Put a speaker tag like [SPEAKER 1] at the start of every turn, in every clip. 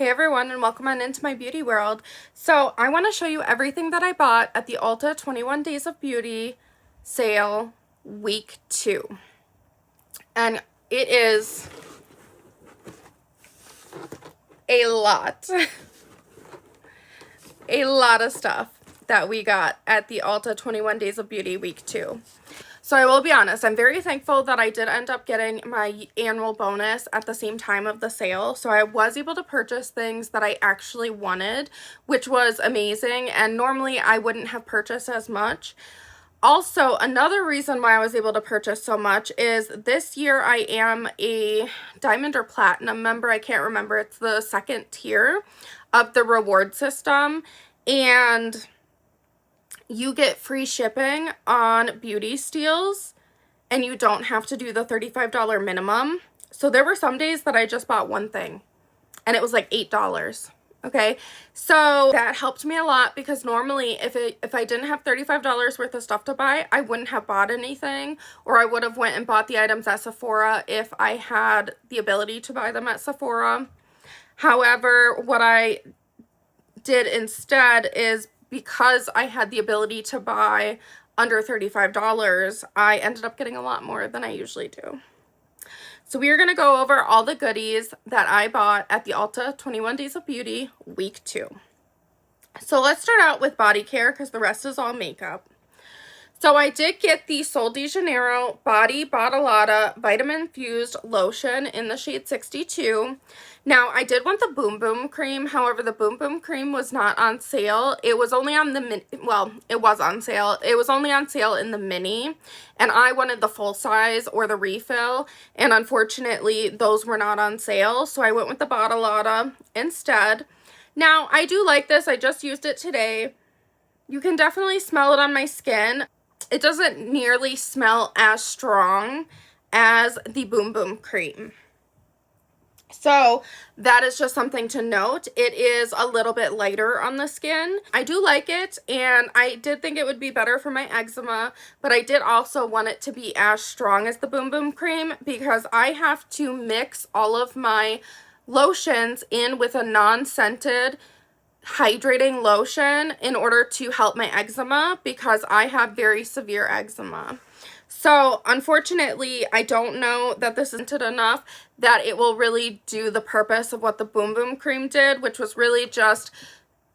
[SPEAKER 1] Hey everyone, and welcome on into my beauty world. So I want to show you everything that I bought at the Ulta 21 Days of Beauty sale week 2. And it is a lot. A lot of stuff that we got at the Ulta 21 Days of Beauty week 2. So I will be honest, I'm very thankful that I did end up getting my annual bonus at the same time of the sale. So I was able to purchase things that I actually wanted, which was amazing. And normally I wouldn't have purchased as much. Also, another reason why I was able to purchase so much is this year I am a Diamond or Platinum member. I can't remember. It's the second tier of the reward system. And you get free shipping on beauty steals, and you don't have to do the $35 minimum. So there were some days that I just bought one thing, and it was like $8. Okay, so that helped me a lot because normally if I didn't have $35 worth of stuff to buy, I wouldn't have bought anything, or I would have went and bought the items at Sephora if I had the ability to buy them at Sephora. However, what I did instead is, because I had the ability to buy under $35, I ended up getting a lot more than I usually do. So we are going to go over all the goodies that I bought at the Ulta 21 Days of Beauty week 2. So let's start out with body care because the rest is all makeup. So I did get the Sol de Janeiro Body Badalada Vitamin Infused Lotion in the shade 62. Now, I did want the Boom Boom Cream. However, the Boom Boom Cream was not on sale. It was only on the it was on sale. It was only on sale in the mini. And I wanted the full size or the refill. And unfortunately, those were not on sale. So I went with the Badalada instead. Now, I do like this. I just used it today. You can definitely smell it on my skin. It doesn't nearly smell as strong as the Boom Boom Cream. So that is just something to note. It is a little bit lighter on the skin. I do like it, and I did think it would be better for my eczema, but I did also want it to be as strong as the Boom Boom Cream because I have to mix all of my lotions in with a non-scented hydrating lotion in order to help my eczema because I have very severe eczema. So unfortunately, I don't know that this isn't enough that it will really do the purpose of what the Boom Boom Cream did, which was really just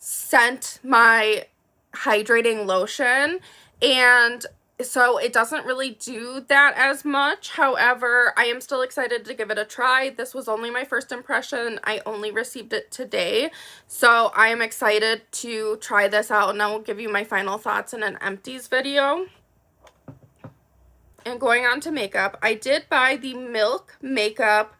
[SPEAKER 1] scent my hydrating lotion. And so it doesn't really do that as much. However, I am still excited to give it a try. This was only my first impression. I only received it today. So I am excited to try this out, and I will give you my final thoughts in an empties video. And going on to makeup, I did buy the Milk Makeup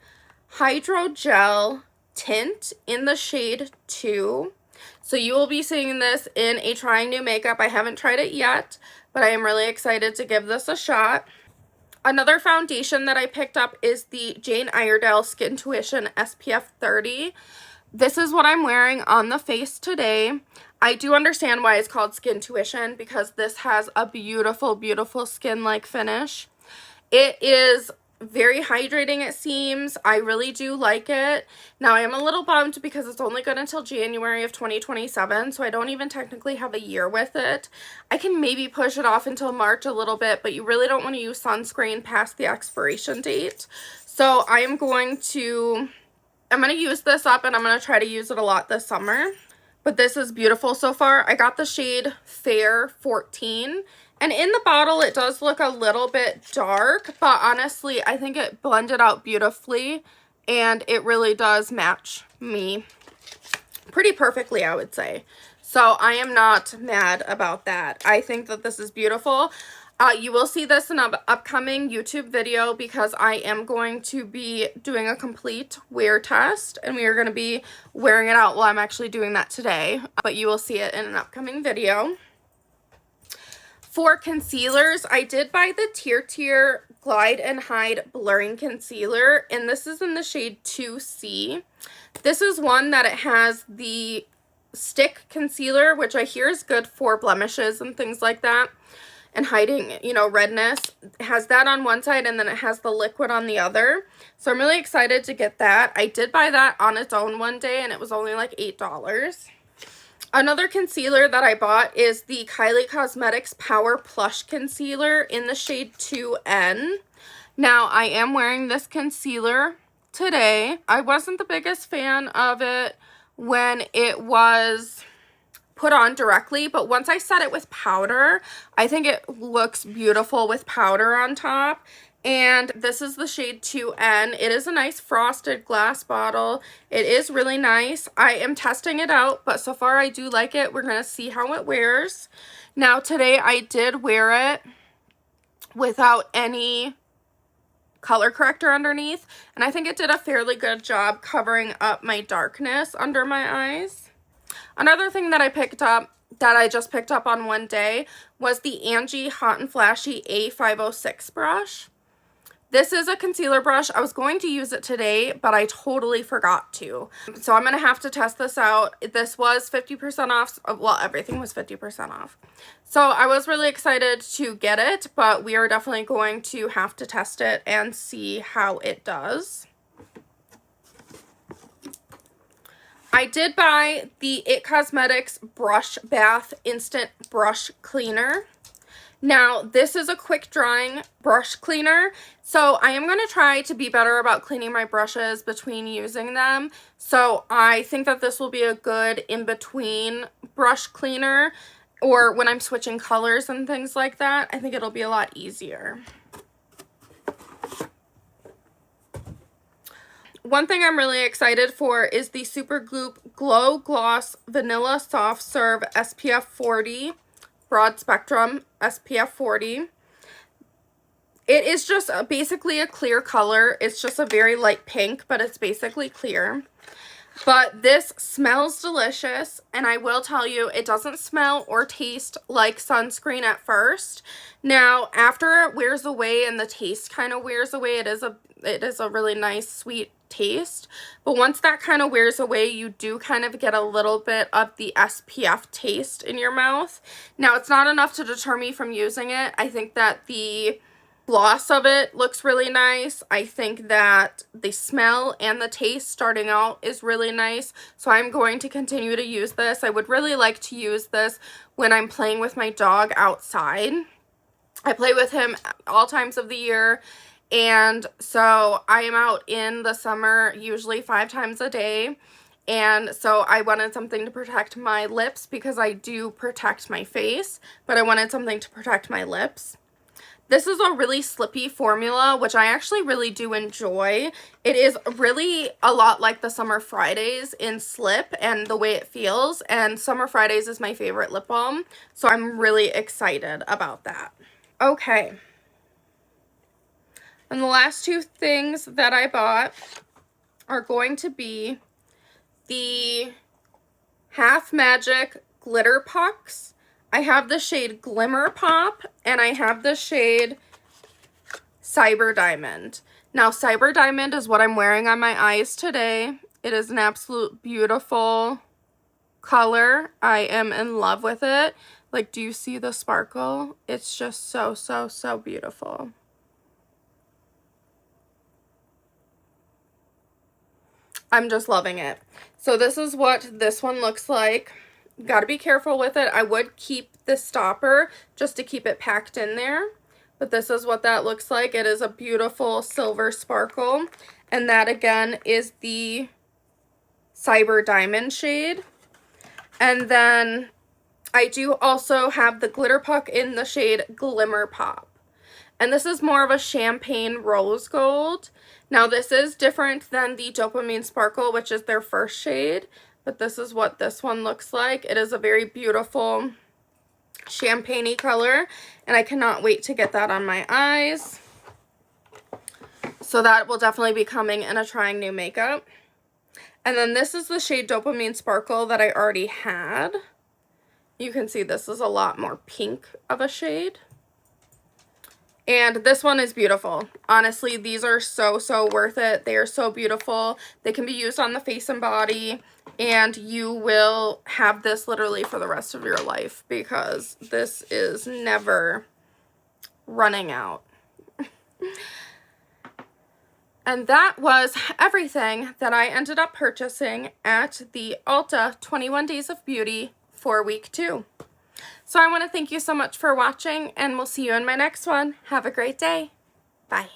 [SPEAKER 1] Hydro Gel Tint in the shade 2. So you will be seeing this in a trying new makeup. I haven't tried it yet, but I am really excited to give this a shot. Another foundation that I picked up is the Iredale Skintuition SPF 30. This is what I'm wearing on the face today. I do understand why it's called Skintuition because this has a beautiful, beautiful skin-like finish. It is very hydrating, it seems. I really do like it. Now, I am a little bummed because it's only good until January of 2027, so I don't even technically have a year with it. I can maybe push it off until March a little bit, but you really don't want to use sunscreen past the expiration date. So I'm going to use this up, and I'm going to try to use it a lot this summer. But this is beautiful so far. I got the shade Fair 14. And in the bottle, it does look a little bit dark. But honestly, I think it blended out beautifully. And it really does match me pretty perfectly, I would say. So I am not mad about that. I think that this is beautiful. You will see this in an upcoming YouTube video because I am going to be doing a complete wear test, and we are going to be wearing it out while I'm actually doing that today, but you will see it in an upcoming video. For concealers, I did buy the Tier Glide and Hide Blurring Concealer, and this is in the shade 2C. This is one that it has the stick concealer, which I hear is good for blemishes and things like that. and hiding, you know, redness. It has that on one side and then it has the liquid on the other. So I'm really excited to get that. I did buy that on its own one day and it was only like $8. Another concealer that I bought is the Kylie Cosmetics Power Plush Concealer in the shade 2N. Now, I am wearing this concealer today. I wasn't the biggest fan of it when it was put on directly, but once I set it with powder, I think it looks beautiful with powder on top. And this is the shade 2N. It is a nice frosted glass bottle. It is really nice. I am testing it out, but so far I do like it. We're going to see how it wears. Now today I did wear it without any color corrector underneath, and I think it did a fairly good job covering up my darkness under my eyes. Another thing that I picked up, that I just picked up on one day, was the Angie Hot and Flashy A506 brush. This is a concealer brush. I was going to use it today, but I totally forgot to. So I'm going to have to test this out. This was 50% off. Well, everything was 50% off. So I was really excited to get it, but we are definitely going to have to test it and see how it does. I did buy the IT Cosmetics Brush Bath Instant Brush Cleaner. Now, this is a quick drying brush cleaner, so I am going to try to be better about cleaning my brushes between using them. So I think that this will be a good in-between brush cleaner, or when I'm switching colors and things like that, I think it'll be a lot easier. One thing I'm really excited for is the Supergoop Glow Gloss Vanilla Soft Serve SPF 40. Broad Spectrum SPF 40. It is just basically a clear color. It's just a very light pink, but it's basically clear. But this smells delicious, and I will tell you, it doesn't smell or taste like sunscreen at first. Now, after it wears away and the taste kind of wears away, it is a really nice, sweet taste. But once that kind of wears away, you do kind of get a little bit of the SPF taste in your mouth. Now, it's not enough to deter me from using it. I think that the gloss of it looks really nice. I think that the smell and the taste starting out is really nice. So I'm going to continue to use this. I would really like to use this when I'm playing with my dog outside. I play with him all times of the year. And so I am out in the summer usually 5 times a day. And so I wanted something to protect my lips because I do protect my face, but I wanted something to protect my lips. This is a really slippy formula, which I actually really do enjoy. It is really a lot like the Summer Fridays in slip and the way it feels. And Summer Fridays is my favorite lip balm, so I'm really excited about that. Okay. And the last 2 things that I bought are going to be the Half Magic Glitter Pucks. I have the shade Glimmer Pop, and I have the shade Cyber Diamond. Now, Cyber Diamond is what I'm wearing on my eyes today. It is an absolute beautiful color. I am in love with it. Like, do you see the sparkle? It's just so, so, so beautiful. I'm just loving it. So this is what this one looks like. Got to be careful with it. I would keep the stopper just to keep it packed in there. But this is what that looks like. It is a beautiful silver sparkle. And that again is the Cyber Diamond shade. And then I do also have the glitter puck in the shade Glimmer Pop. And this is more of a champagne rose gold. Now this is different than the Dopamine Sparkle, which is their first shade. But this is what this one looks like. It is a very beautiful champagne-y color. And I cannot wait to get that on my eyes. So that will definitely be coming in a Trying New Makeup. And then this is the shade Dopamine Sparkle that I already had. You can see this is a lot more pink of a shade. And this one is beautiful. Honestly, these are so, so worth it. They are so beautiful. They can be used on the face and body. And you will have this literally for the rest of your life because this is never running out. And that was everything that I ended up purchasing at the Ulta 21 Days of Beauty for week 2. So I want to thank you so much for watching, and we'll see you in my next one. Have a great day. Bye.